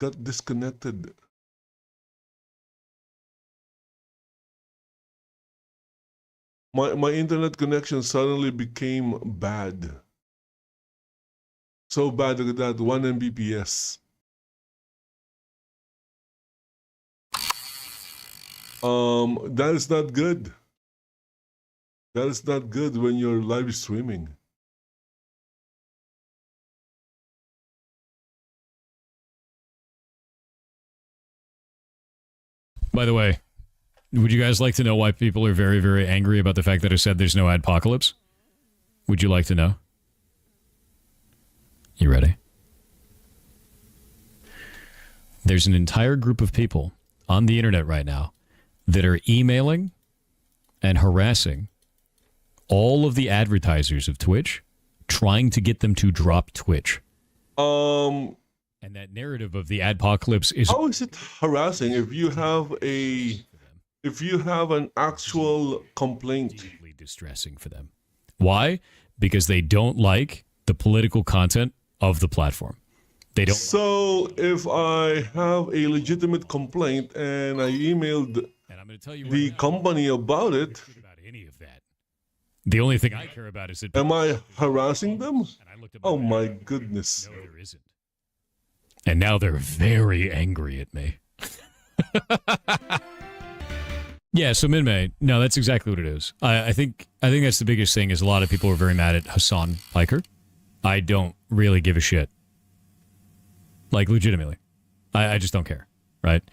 got disconnected. My internet connection suddenly became bad. So bad that 1 Mbps. That is not good. That is not good when you're live streaming. By the way, would you guys like to know why people are very, very angry about the fact that I said there's no Adpocalypse? Would you like to know? You ready? There's an entire group of people on the internet right now that are emailing and harassing all of the advertisers of Twitch, trying to get them to drop Twitch. And that narrative of the Adpocalypse is... How is it harassing if you have an actual complaint? Deeply distressing for them. Why? Because they don't like the political content of the platform. They don't. So if I have a legitimate complaint and I emailed and I'm going to tell you the company about it, about any of that. The only thing I care about is that... Am I harassing them? Oh my goodness. No, there isn't. And now they're very angry at me. Yeah, so Minmay, no, that's exactly what it is. I think that's the biggest thing is a lot of people are very mad at Hassan Piker. I don't really give a shit. Like, legitimately. I just don't care, right?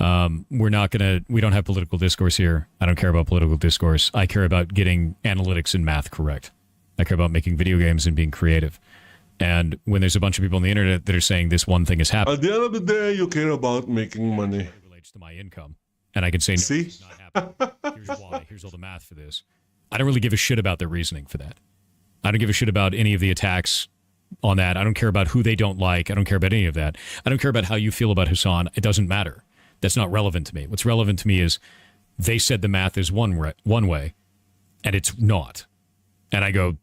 We don't have political discourse here. I don't care about political discourse. I care about getting analytics and math correct. I care about making video games and being creative. And when there's a bunch of people on the internet that are saying this one thing is happening... At the end of the day, you care about making money. It relates to my income. And I can say, no, See? it's not happening. Here's why. Here's all the math for this. I don't really give a shit about their reasoning for that. I don't give a shit about any of the attacks on that. I don't care about who they don't like. I don't care about any of that. I don't care about how you feel about Hassan. It doesn't matter. That's not relevant to me. What's relevant to me is they said the math is one way, and it's not. And I go,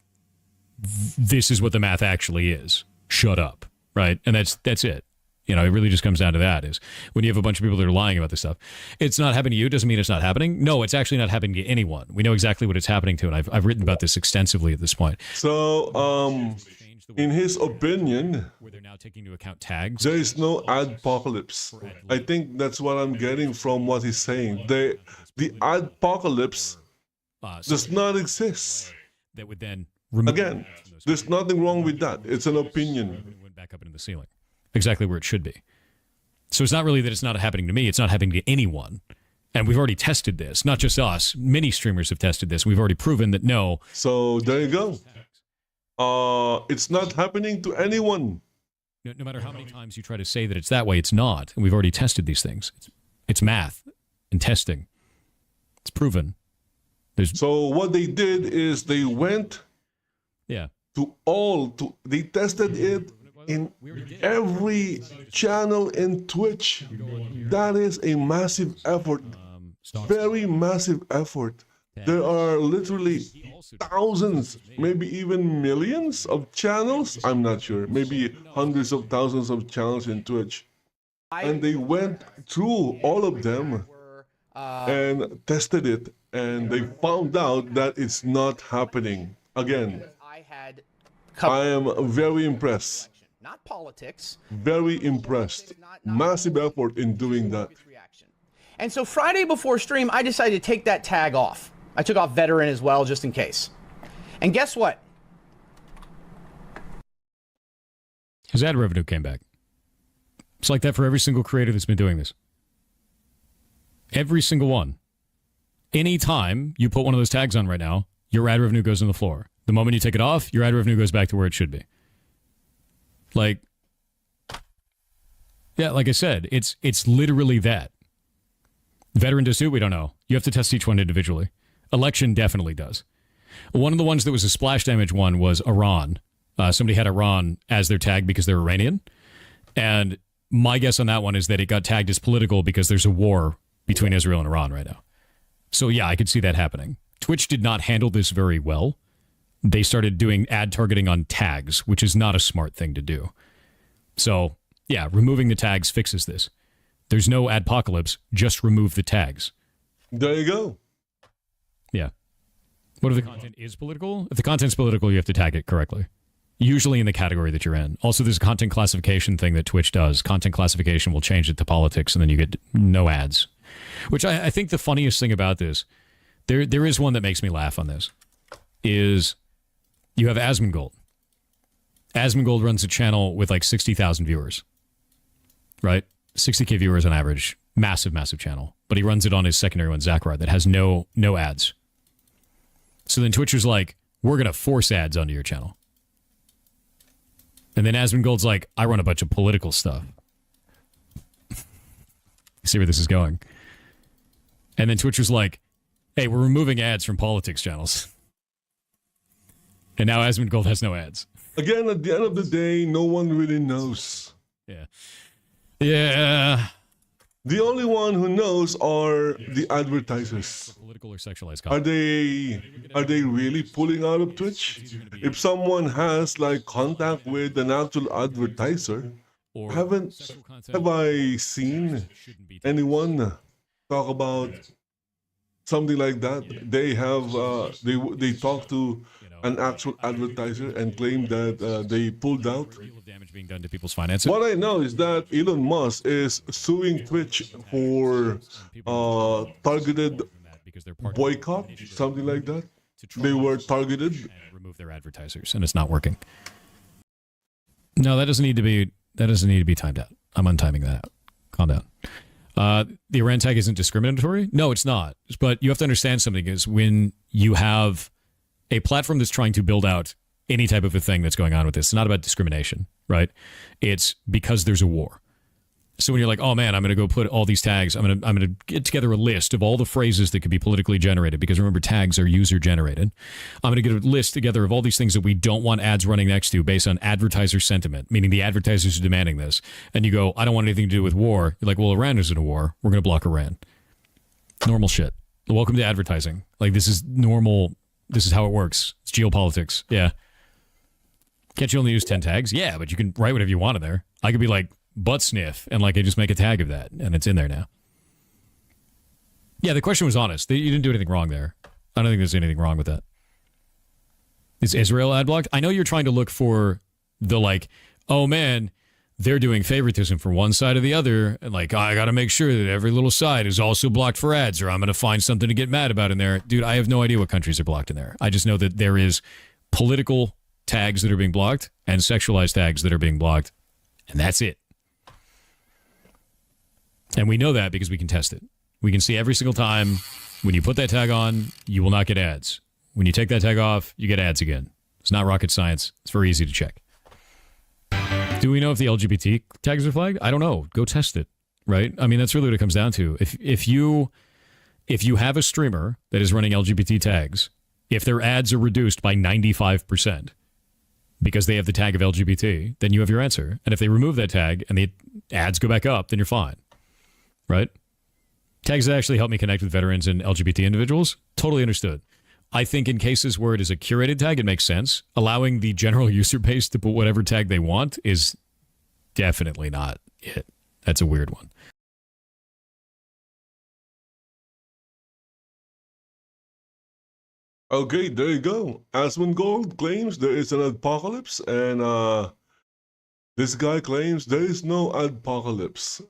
this is what the math actually is. Shut up, right? And that's it. You know, it really just comes down to that, is when you have a bunch of people that are lying about this stuff. It's not happening to you doesn't mean it's not happening. No, it's actually not happening to anyone. We know exactly what it's happening to, and I've written about this extensively at this point. So, in his opinion, where they're now taking into account tags, there is no Adpocalypse. I think that's what I'm getting from what he's saying. The Adpocalypse does not exist. That would then again, there's nothing wrong with that. It's an opinion. Went back up into the ceiling, exactly where it should be. So it's not really that it's not happening to me. It's not happening to anyone. And we've already tested this. Not just us. Many streamers have tested this. We've already proven that no. So there you go. It's not happening to anyone. No matter how many times you try to say that it's that way, it's not. And we've already tested these things. It's math and testing. It's proven. So what they did is they went they tested it in every channel in Twitch. That is a massive effort. Very massive effort. There are literally thousands, maybe even millions of channels. I'm not sure. Maybe hundreds of thousands of channels in Twitch. And they went through all of them and tested it. And they found out that it's not happening. Again, I am very impressed. Not politics. Very impressed. Massive effort in doing that. And so Friday before stream, I decided to take that tag off. I took off veteran as well, just in case. And guess what? His ad revenue came back. It's like that for every single creator that's been doing this. Every single one. Anytime you put one of those tags on right now, your ad revenue goes on the floor. The moment you take it off, your ad revenue goes back to where it should be. Like, yeah, like I said, it's literally that. Veteran does too? We don't know. You have to test each one individually. Election definitely does. One of the ones that was a splash damage one was Iran. Somebody had Iran as their tag because they're Iranian. And my guess on that one is that it got tagged as political because there's a war between Israel and Iran right now. So yeah, I could see that happening. Twitch did not handle this very well. They started doing ad targeting on tags, which is not a smart thing to do. So Yeah, removing the tags fixes this. There's no adpocalypse, just remove the tags. There you go. Yeah. What if the content is political? If the content's political, you have to tag it correctly. Usually in the category that you're in. Also, there's a content classification thing that Twitch does. Content classification will change it to politics, and then you get no ads. Which I think the funniest thing about this, there is one that makes me laugh on this, is you have Asmongold. Asmongold runs a channel with like 60,000 viewers, right? 60K viewers on average. Massive, massive channel. But he runs it on his secondary one, Zachariah, that has no ads. So then Twitch like, we're going to force ads onto your channel. And then Asmongold's like, I run a bunch of political stuff. See where this is going. And then Twitch was like, hey, we're removing ads from politics channels. And now Asmongold has no ads. Again, at the end of the day, no one really knows. Yeah. Yeah. The only one who knows are the advertisers. Political or sexualized Are content. they really pulling out of Twitch? If someone has like contact with an actual advertiser, have I seen anyone talk about something like that? They have they talk to an actual advertiser and claim that they pulled out. Damage being done to people's finances. What I know is that Elon Musk is suing Twitch for targeted boycott, something like that. They were targeted. And remove their advertisers, and it's not working. No, that doesn't need to be timed out. I'm untiming that out. Calm down. The Iran tag isn't discriminatory. No, it's not. But you have to understand something is when you have a platform that's trying to build out any type of a thing that's going on with this, it's not about discrimination, right? It's because there's a war. So when you're like, oh man, I'm going to go put all these tags, I'm going to get together a list of all the phrases that could be politically generated, because remember, tags are user generated. I'm going to get a list together of all these things that we don't want ads running next to based on advertiser sentiment, meaning the advertisers are demanding this. And you go, I don't want anything to do with war. You're like, well, Iran is in a war. We're going to block Iran. Normal shit. Welcome to advertising. Like, this is normal. This is how it works. It's geopolitics. Yeah. Can't you only use 10 tags? Yeah, but you can write whatever you want in there. I could be like butt sniff and like I just make a tag of that and it's in there now. Yeah, the question was honest. You didn't do anything wrong there. I don't think there's anything wrong with that. Is Israel ad blocked? I know you're trying to look for the like, oh man, they're doing favoritism for one side or the other. And like, I got to make sure that every little side is also blocked for ads or I'm going to find something to get mad about in there. Dude, I have no idea what countries are blocked in there. I just know that there is political tags that are being blocked and sexualized tags that are being blocked. And that's it. And we know that because we can test it. We can see every single time when you put that tag on, you will not get ads. When you take that tag off, you get ads again. It's not rocket science. It's very easy to check. Do we know if the LGBT tags are flagged? I don't know. Go test it, right? I mean, that's really what it comes down to. If you have a streamer that is running LGBT tags, if their ads are reduced by 95% because they have the tag of LGBT, then you have your answer. And if they remove that tag and the ads go back up, then you're fine, right? Tags that actually help me connect with veterans and LGBT individuals, totally understood. I think in cases where it is a curated tag, it makes sense. Allowing the general user base to put whatever tag they want is definitely not it. That's a weird one. Okay, there you go. Asmongold claims there is an apocalypse, and this guy claims there is no apocalypse.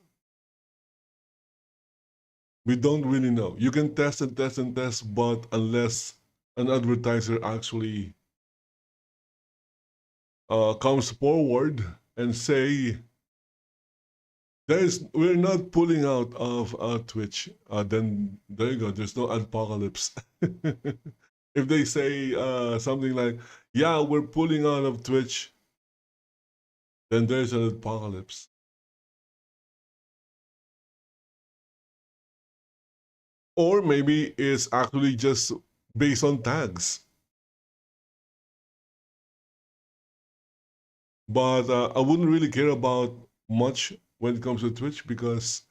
We don't really know. You can test and test and test, but unless an advertiser actually comes forward and say, we're not pulling out of Twitch, then there you go, there's no apocalypse. If they say something like, yeah, we're pulling out of Twitch, then there's an apocalypse. Or maybe it's actually just based on tags. But I wouldn't really care about much when it comes to Twitch because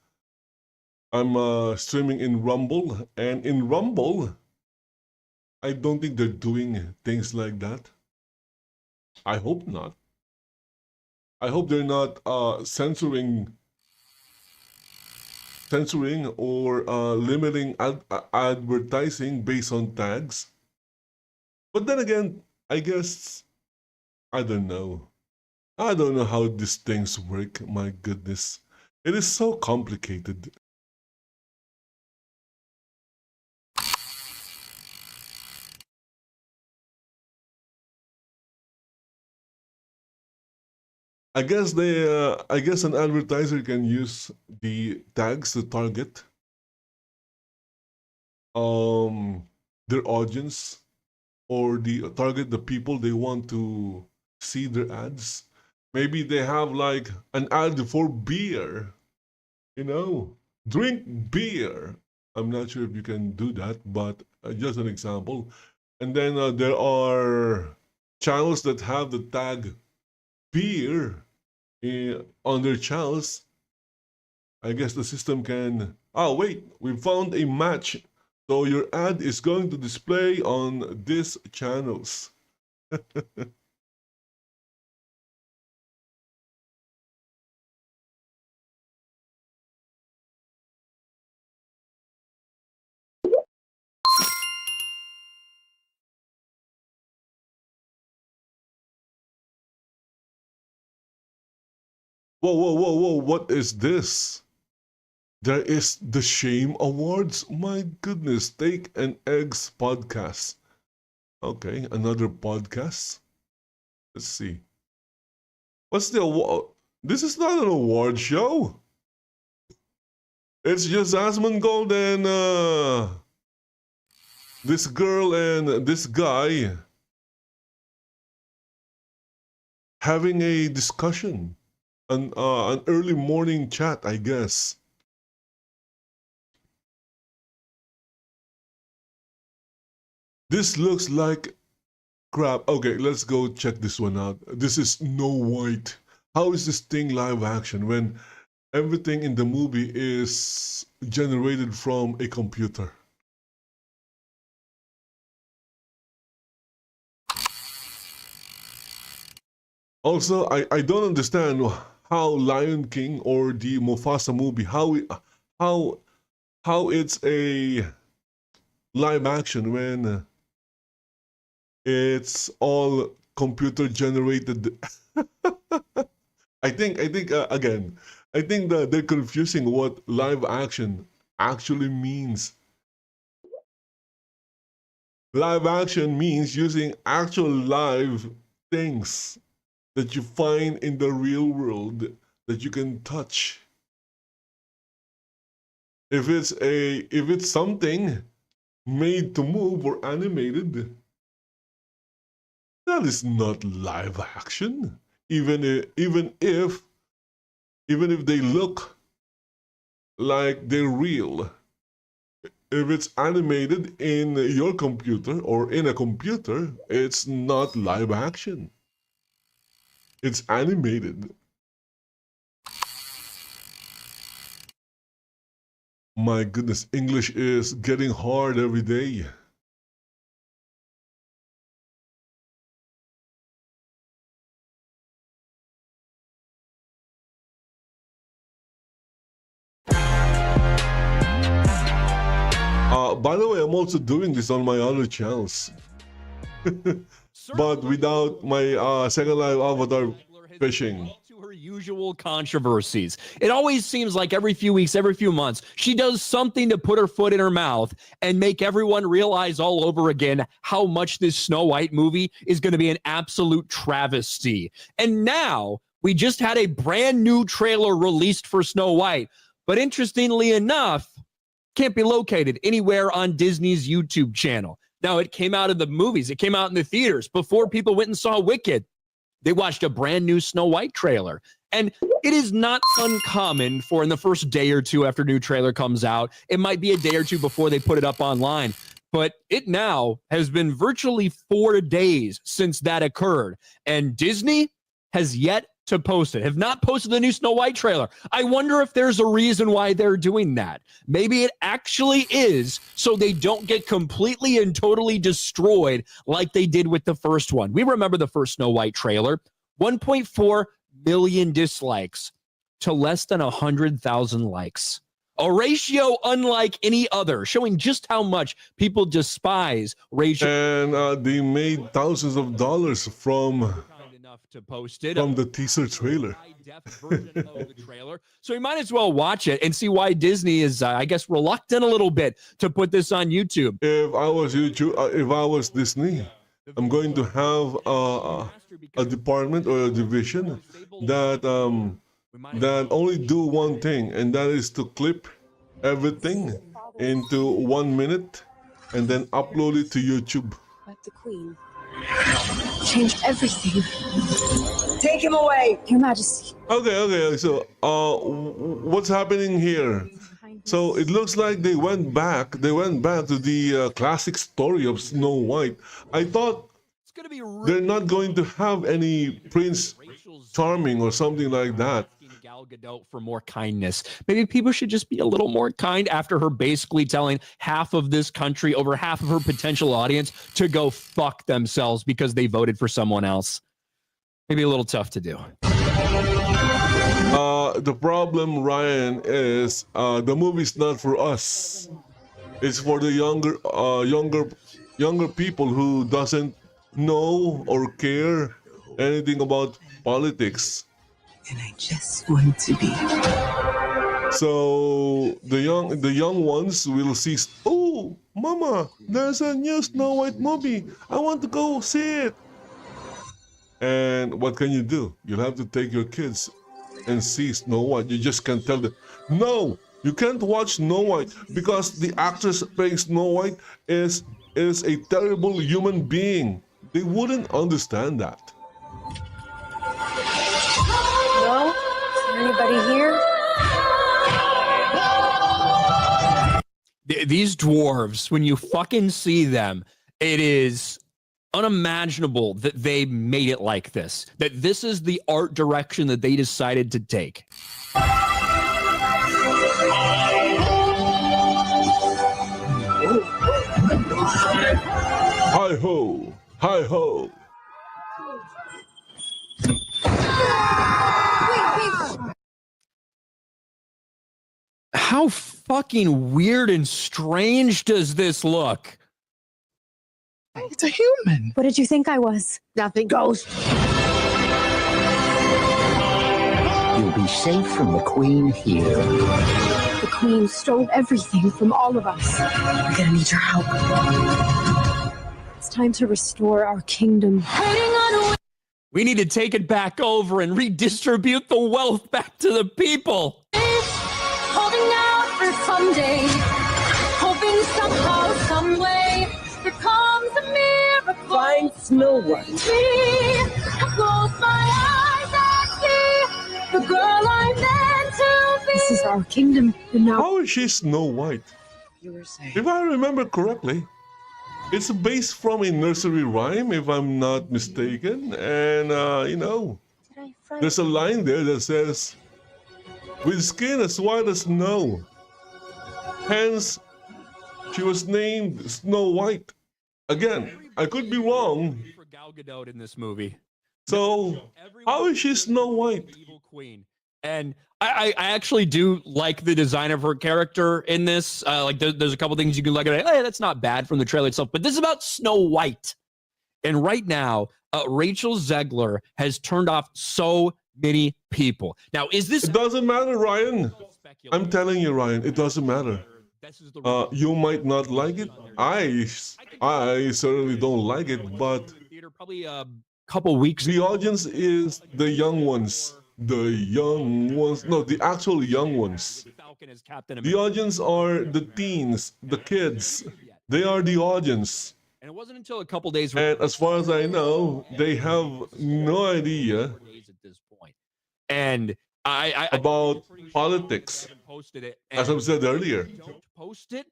I'm streaming in Rumble, and in Rumble, I don't think they're doing things like that. I hope not. I hope they're not censoring or limiting advertising based on tags. But then again, I guess I don't know. I don't know how these things work. My goodness, it is so complicated. I guess an advertiser can use the tags to target their audience, or target the people they want to see their ads. Maybe they have like an ad for beer, drink beer. I'm not sure if you can do that, but just an example. And then there are channels that have the tag beer on their channels. I guess the system can. Oh, wait, we found a match. So your ad is going to display on these channels. Whoa, whoa, whoa, whoa, what is this? There is the Shame Awards? My goodness, Steak and Eggs podcast. Okay, another podcast. Let's see. What's the award? This is not an award show. It's just Asmongold and this girl and this guy having a discussion. An early morning chat, I guess. This looks like crap. Okay, let's go check this one out. This is Snow White. How is this thing live action when everything in the movie is generated from a computer? Also, I don't understand how Lion King or the Mufasa movie, how it's a live action when it's all computer generated. I think again, I think that they're confusing what live action actually means. Live action means using actual live things that you find in the real world that you can touch. If it's something made to move or animated, that is not live action. Even if they look like they're real. If it's animated in your computer or in a computer, it's not live action. It's animated. My goodness, English is getting hard every day. By the way, I'm also doing this on my other channels. But without my Second Life avatar fishing. To her usual controversies. It always seems like every few weeks, every few months, she does something to put her foot in her mouth and make everyone realize all over again how much this Snow White movie is going to be an absolute travesty. And now we just had a brand new trailer released for Snow White. But interestingly enough, can't be located anywhere on Disney's YouTube channel. Now, it came out in the movies. It came out in the theaters before people went and saw Wicked. They watched a brand new Snow White trailer. And it is not uncommon for in the first day or two after a new trailer comes out, it might be a day or two before they put it up online. But it now has been virtually 4 days since that occurred. And Disney has yet to post it, have not posted the new Snow White trailer. I wonder if there's a reason why they're doing that. Maybe it actually is so they don't get completely and totally destroyed like they did with the first one. We remember the first Snow White trailer, 1.4 million dislikes to less than 100,000 likes. A ratio unlike any other, showing just how much people despise Rachel. And they made thousands of dollars from To post it the teaser trailer. version of the trailer. So you might as well watch it and see why Disney is, I guess, reluctant a little bit to put this on YouTube. If I was if I was Disney, I'm going to have a department or a division that that only do one thing, and that is to clip everything into 1 minute and then upload it to YouTube. But the Queen changed everything. Take him away, Your Majesty. Okay. So, what's happening here? So it looks like they went back to the classic story of Snow White. I thought they're not going to have any Prince Charming or something like that. Gal Gadot for more kindness. Maybe people should just be a little more kind after her basically telling half of this country, over half of her potential audience, to go fuck themselves because they voted for someone else. Maybe a little tough to do. The problem, Ryan, is the movie's not for us. It's for the younger people who doesn't know or care anything about politics. And I just want to be. So the young ones will see, oh, Mama, there's a new Snow White movie. I want to go see it. And what can you do? You'll have to take your kids and see Snow White. You just can't tell them, no, you can't watch Snow White because the actress playing Snow White is a terrible human being. They wouldn't understand that. Hello? Is there anybody here? These dwarves, when you fucking see them, it is unimaginable that they made it like this, that this is the art direction that they decided to take. Hi ho, hi ho. How fucking weird and strange does this look? It's a human. What did you think I was? Nothing goes. You'll be safe from the Queen here. The Queen stole everything from all of us. We're gonna need your help. It's time to restore our kingdom. We need to take it back over and redistribute the wealth back to the people. Holding out for someday, hoping somehow, some way, there comes a miracle. Find Snow White. I close my eyes and see the girl I'm meant to be. This is our kingdom, and now How is she Snow White? You were saying. If I remember correctly, it's based from a nursery rhyme, if I'm not mistaken. And, you know, did I frighten there's a line there that says, with skin as white as snow. Hence, she was named Snow White. Again, I could be wrong. For Gal Gadot in this movie. So, how is she Snow White? Evil queen. And I actually do like the design of her character in this. Like there's a couple things you can look at. Hey, that's not bad from the trailer itself. But this is about Snow White. And right now, Rachel Zegler has turned off so many people. Now, is this... It doesn't matter, Ryan. I'm telling you, Ryan, it doesn't matter. You might not like it. I certainly don't like it, but probably a couple weeks. The audience is the young ones. The young ones. No, the actual young ones. The audience are the teens, the kids. They are the audience. And it wasn't until a couple days. And as far as I know, they have no idea at this point. And I about politics. As I said earlier. Don't post it.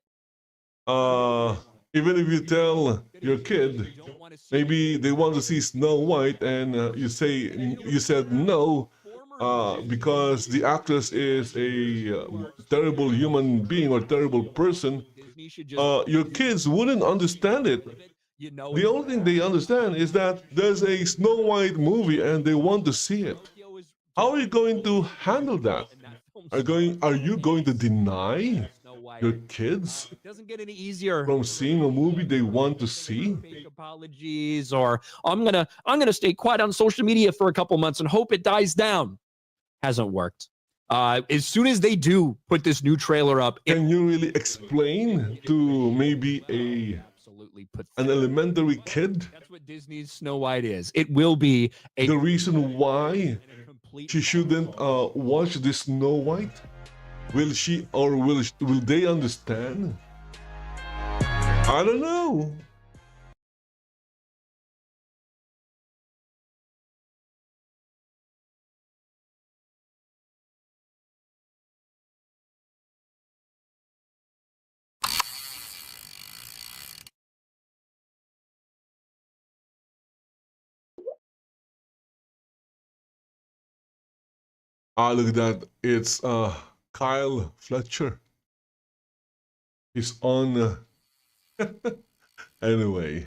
Even if you tell your kid, maybe they want to see Snow White, and you said no, because the actress is a terrible human being or terrible person, your kids wouldn't understand it. The only thing they understand is that there's a Snow White movie and they want to see it. How are you going to handle that? Are you going to deny your kids It doesn't get any easier. from seeing a movie they want to see? Fake apologies, or I'm gonna stay quiet on social media for a couple months and hope it dies down. Hasn't worked. As soon as they do put this new trailer up, Can you really explain to maybe absolutely an elementary kid That's what Disney's Snow White is. It will be a the reason why complete she shouldn't watch this Snow White? Will she or will they understand? I don't know. Look at that. It's Kyle Fletcher. He's on anyway.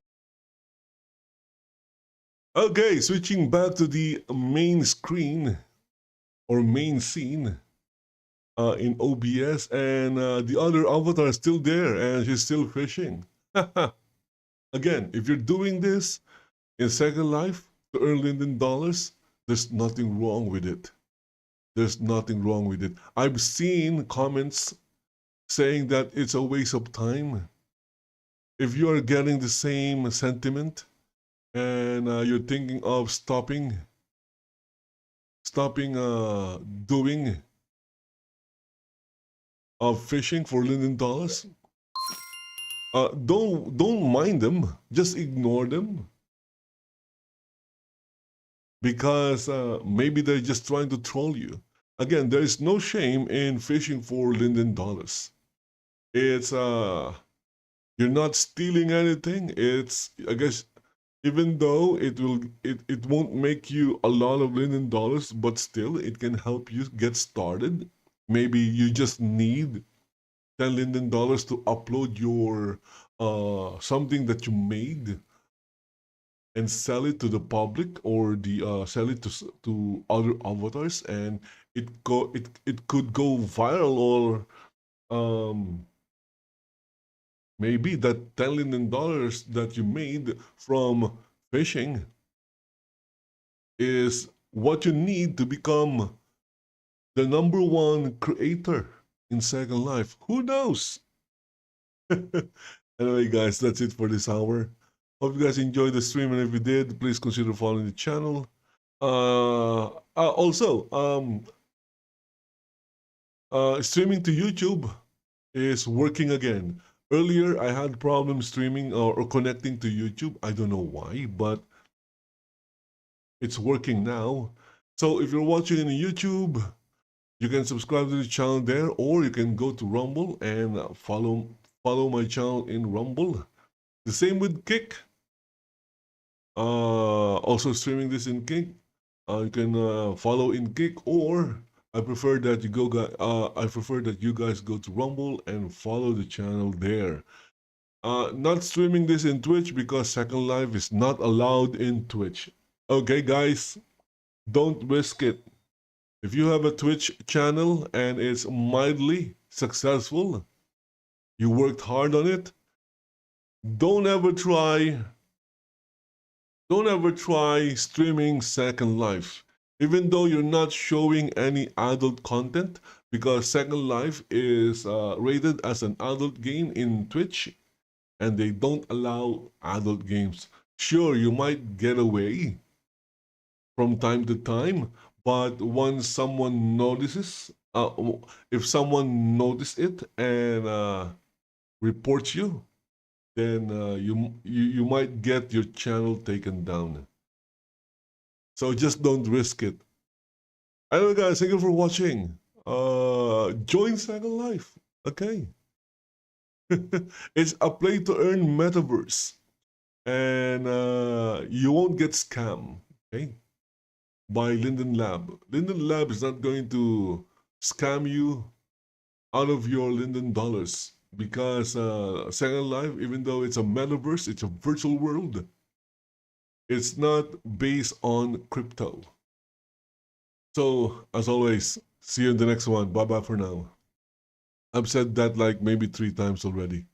Okay, switching back to the main screen or main scene in OBS, and the other avatar is still there and she's still fishing. Again, if you're doing this in Second Life to earn Linden dollars, there's nothing wrong with it. There's nothing wrong with it. I've seen comments saying that it's a waste of time. If you are getting the same sentiment and you're thinking of stopping doing fishing for Linden dollars, don't mind them. Just ignore them, because maybe they're just trying to troll you. Again, there is no shame in fishing for Linden dollars. It's you're not stealing anything. It's, I guess, even though it won't make you a lot of Linden dollars, but still it can help you get started. Maybe you just need 10 Linden dollars to upload your something that you made and sell it to the public, or sell it to other avatars, and it could go viral, or maybe that $10 million that you made from fishing is what you need to become the #1 creator in Second Life. Who knows? Anyway, guys, that's it for this hour. Hope you guys enjoyed the stream, and if you did, please consider following the channel. Also, streaming to YouTube is working again. Earlier, I had problems streaming or connecting to YouTube. I don't know why, but it's working now. So if you're watching on YouTube, you can subscribe to the channel there, or you can go to Rumble and follow my channel in Rumble. The same with Kick. Also streaming this in Kick. You can follow in Kick, or I prefer that you guys go to Rumble and follow the channel there. Not streaming this in Twitch because Second Life is not allowed in Twitch. Okay, guys, don't risk it. If you have a Twitch channel and it's mildly successful, you worked hard on it, don't ever try streaming Second Life, even though you're not showing any adult content, because Second Life is rated as an adult game in Twitch, and they don't allow adult games. Sure, you might get away from time to time, but once someone notices, if someone notices it and reports you, then you might get your channel taken down. So just don't risk it. Anyway, guys, thank you for watching. Join Second Life, okay? It's a play to earn metaverse, and you won't get scammed, okay? By Linden Lab. Linden Lab is not going to scam you out of your Linden dollars, because Second Life, even though it's a metaverse, it's a virtual world, it's not based on crypto. So, as always, see you in the next one. Bye-bye for now. I've said that like maybe 3 times already.